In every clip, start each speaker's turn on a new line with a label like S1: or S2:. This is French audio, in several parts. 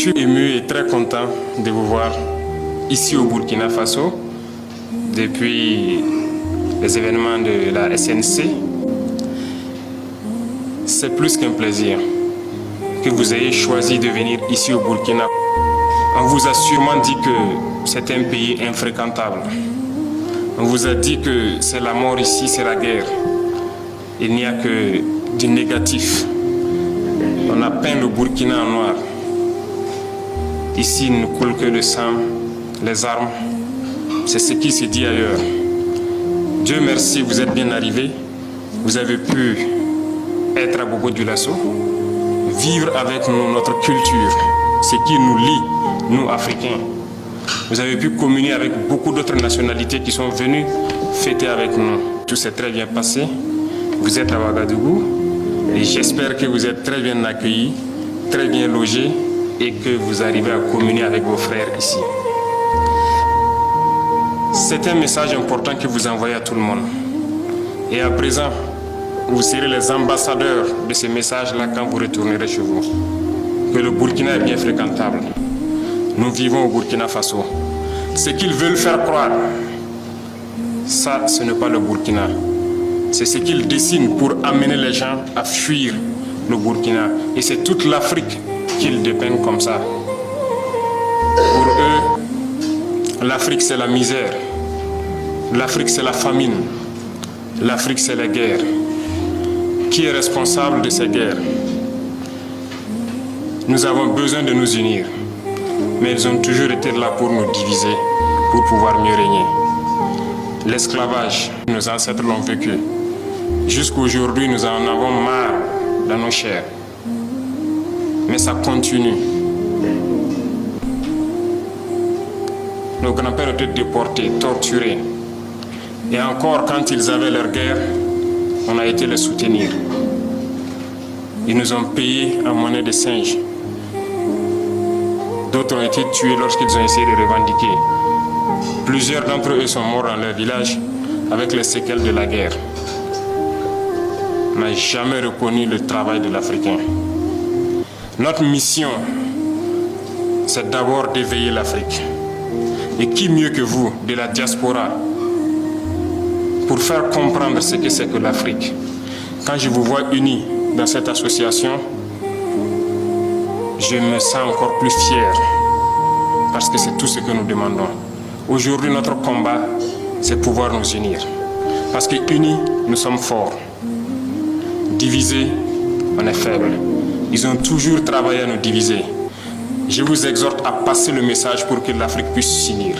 S1: suis ému et très content de vous voir ici au Burkina Faso depuis les événements de la SNC. C'est plus qu'un plaisir que vous ayez choisi de venir ici au Burkina. On vous a sûrement dit que c'est un pays infréquentable. On vous a dit que c'est la mort ici, c'est la guerre. Il n'y a que du négatif. On a peint le Burkina en noir. Ici, il ne coule que le sang, les armes. C'est ce qui se dit ailleurs. Dieu merci, vous êtes bien arrivés. Vous avez pu être à Bobo Dioulasso, vivre avec nous notre culture, ce qui nous lie, nous Africains. Vous avez pu communier avec beaucoup d'autres nationalités qui sont venues fêter avec nous. Tout s'est très bien passé. Vous êtes à Ouagadougou et j'espère que vous êtes très bien accueillis, très bien logés et que vous arrivez à communier avec vos frères ici. C'est un message important que vous envoyez à tout le monde. Et à présent, vous serez les ambassadeurs de ce message-là quand vous retournerez chez vous. Que le Burkina est bien fréquentable. Nous vivons au Burkina Faso. Ce qu'ils veulent faire croire, ça, ce n'est pas le Burkina. C'est ce qu'ils dessinent pour amener les gens à fuir le Burkina. Et c'est toute l'Afrique qu'ils dépeignent comme ça. Pour eux, l'Afrique c'est la misère. L'Afrique c'est la famine. L'Afrique c'est la guerre. Qui est responsable de ces guerres? Nous avons besoin de nous unir. Mais ils ont toujours été là pour nous diviser, pour pouvoir mieux régner. L'esclavage, nos ancêtres l'ont vécu. Jusqu'à aujourd'hui, nous en avons marre dans nos chairs. Mais ça continue. Nos grands-pères étaient déportés, torturés. Et encore, quand ils avaient leur guerre, on a été les soutenir. Ils nous ont payé en monnaie de singe. D'autres ont été tués lorsqu'ils ont essayé de revendiquer. Plusieurs d'entre eux sont morts dans leur village avec les séquelles de la guerre. On n'a jamais reconnu le travail de l'Africain. Notre mission, c'est d'abord d'éveiller l'Afrique. Et qui mieux que vous, de la diaspora, pour faire comprendre ce que c'est que l'Afrique. Quand je vous vois unis dans cette association, je me sens encore plus fier parce que c'est tout ce que nous demandons. Aujourd'hui, notre combat, c'est pouvoir nous unir. Parce que unis, nous sommes forts. Divisés, on est faible. Ils ont toujours travaillé à nous diviser. Je vous exhorte à passer le message pour que l'Afrique puisse s'unir.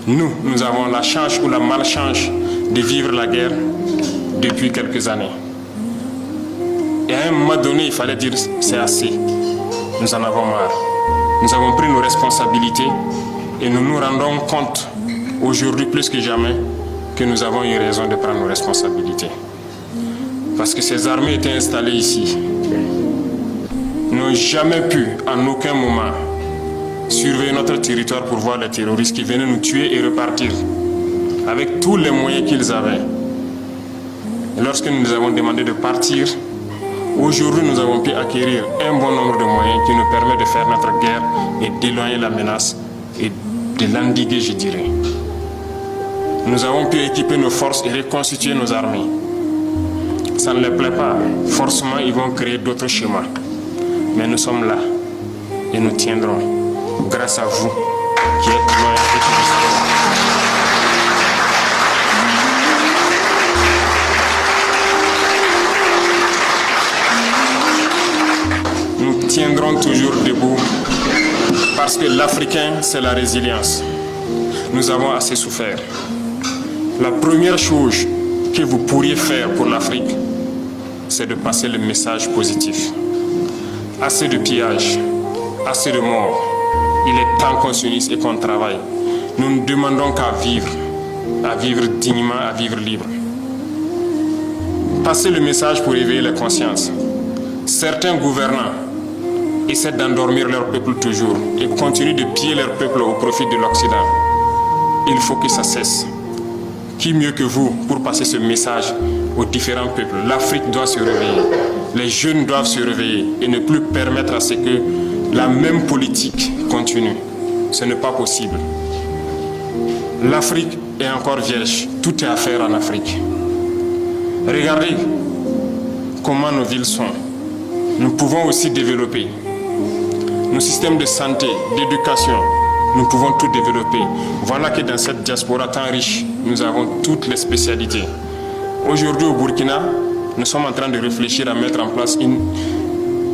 S1: Nous avons la chance ou la malchance de vivre la guerre depuis quelques années. Et à un moment donné, il fallait dire c'est assez. Nous en avons marre. Nous avons pris nos responsabilités et nous nous rendons compte aujourd'hui plus que jamais que nous avons eu raison de prendre nos responsabilités. Parce que ces armées étaient installées ici. N'ont jamais pu, en aucun moment, surveiller notre territoire pour voir les terroristes qui venaient nous tuer et repartir avec tous les moyens qu'ils avaient. Et lorsque nous avons demandé de partir, aujourd'hui nous avons pu acquérir un bon nombre de moyens qui nous permettent de faire notre guerre et d'éloigner la menace et de l'endiguer, je dirais. Nous avons pu équiper nos forces et reconstituer nos armées. Ça ne les plaît pas. Forcément, ils vont créer d'autres schémas. Mais nous sommes là et nous tiendrons grâce à vous qui êtes loin de nous tiendrons toujours debout parce que l'Africain, c'est la résilience. Nous avons assez souffert. La première chose que vous pourriez faire pour l'Afrique, c'est de passer le message positif. Assez de pillages, assez de morts. Il est temps qu'on s'unisse et qu'on travaille. Nous ne demandons qu'à vivre dignement, à vivre libre. Passez le message pour éveiller les consciences. Certains gouvernants essaient d'endormir leur peuple toujours et continuent de piller leur peuple au profit de l'Occident. Il faut que ça cesse. Qui mieux que vous pour passer ce message aux différents peuples? L'Afrique doit se réveiller. Les jeunes doivent se réveiller et ne plus permettre à ce que la même politique continue. Ce n'est pas possible. L'Afrique est encore vierge. Tout est à faire en Afrique. Regardez comment nos villes sont. Nous pouvons aussi développer nos systèmes de santé, d'éducation. Nous pouvons tout développer. Voilà que dans cette diaspora tant riche, nous avons toutes les spécialités. Aujourd'hui au Burkina, nous sommes en train de réfléchir à mettre en place une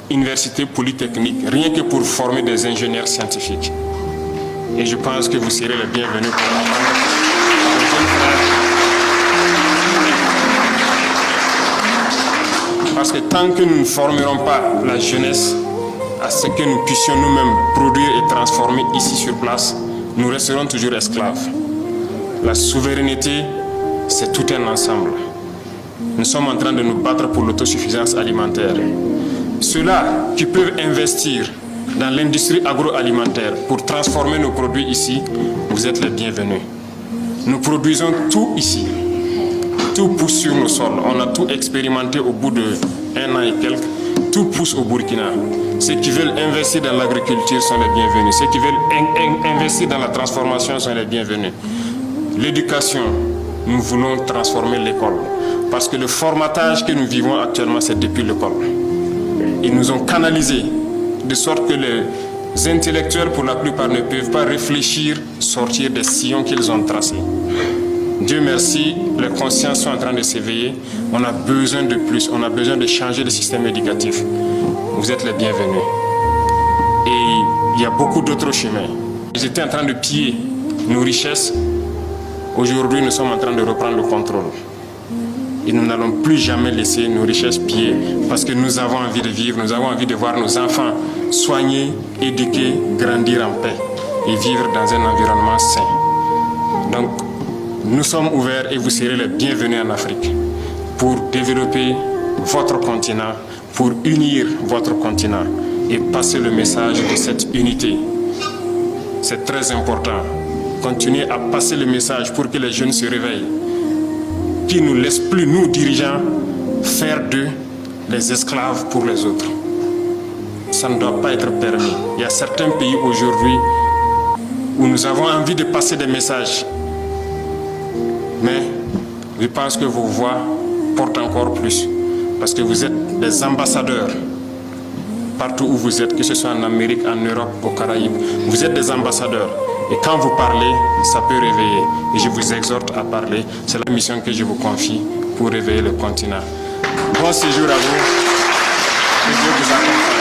S1: université polytechnique, rien que pour former des ingénieurs scientifiques. Et je pense que vous serez les bienvenus pour apprendre. Parce que tant que nous ne formerons pas la jeunesse à ce que nous puissions nous-mêmes produire et transformer ici sur place, nous resterons toujours esclaves. La souveraineté, c'est tout un ensemble. Nous sommes en train de nous battre pour l'autosuffisance alimentaire. Ceux-là qui peuvent investir dans l'industrie agroalimentaire pour transformer nos produits ici, vous êtes les bienvenus. Nous produisons tout ici. Tout pousse sur nos sols. On a tout expérimenté au bout d'1 an et quelques. Tout pousse au Burkina. Ceux qui veulent investir dans l'agriculture sont les bienvenus. Ceux qui veulent investir dans la transformation sont les bienvenus. L'éducation, nous voulons transformer l'école. Parce que le formatage que nous vivons actuellement, c'est depuis l'école. Ils nous ont canalisés de sorte que les intellectuels, pour la plupart, ne peuvent pas réfléchir, sortir des sillons qu'ils ont tracés. Dieu merci, les consciences sont en train de s'éveiller. On a besoin de plus, on a besoin de changer le système éducatif. Vous êtes les bienvenus. Et il y a beaucoup d'autres chemins. Ils étaient en train de piller nos richesses. Aujourd'hui, nous sommes en train de reprendre le contrôle. Et nous n'allons plus jamais laisser nos richesses piller parce que nous avons envie de vivre, nous avons envie de voir nos enfants soignés, éduqués, grandir en paix et vivre dans un environnement sain. Donc, nous sommes ouverts et vous serez les bienvenus en Afrique pour développer votre continent, pour unir votre continent et passer le message de cette unité. C'est très important. Continuez à passer le message pour que les jeunes se réveillent, qui ne nous laissent plus, nous dirigeants, faire d'eux les esclaves pour les autres. Ça ne doit pas être permis. Il y a certains pays aujourd'hui où nous avons envie de passer des messages. Mais je pense que vos voix portent encore plus. Parce que vous êtes des ambassadeurs partout où vous êtes, que ce soit en Amérique, en Europe, aux Caraïbes. Vous êtes des ambassadeurs. Et quand vous parlez, ça peut réveiller. Et je vous exhorte à parler. C'est la mission que je vous confie pour réveiller le continent. Bon séjour à vous. Que Dieu vous accompagne.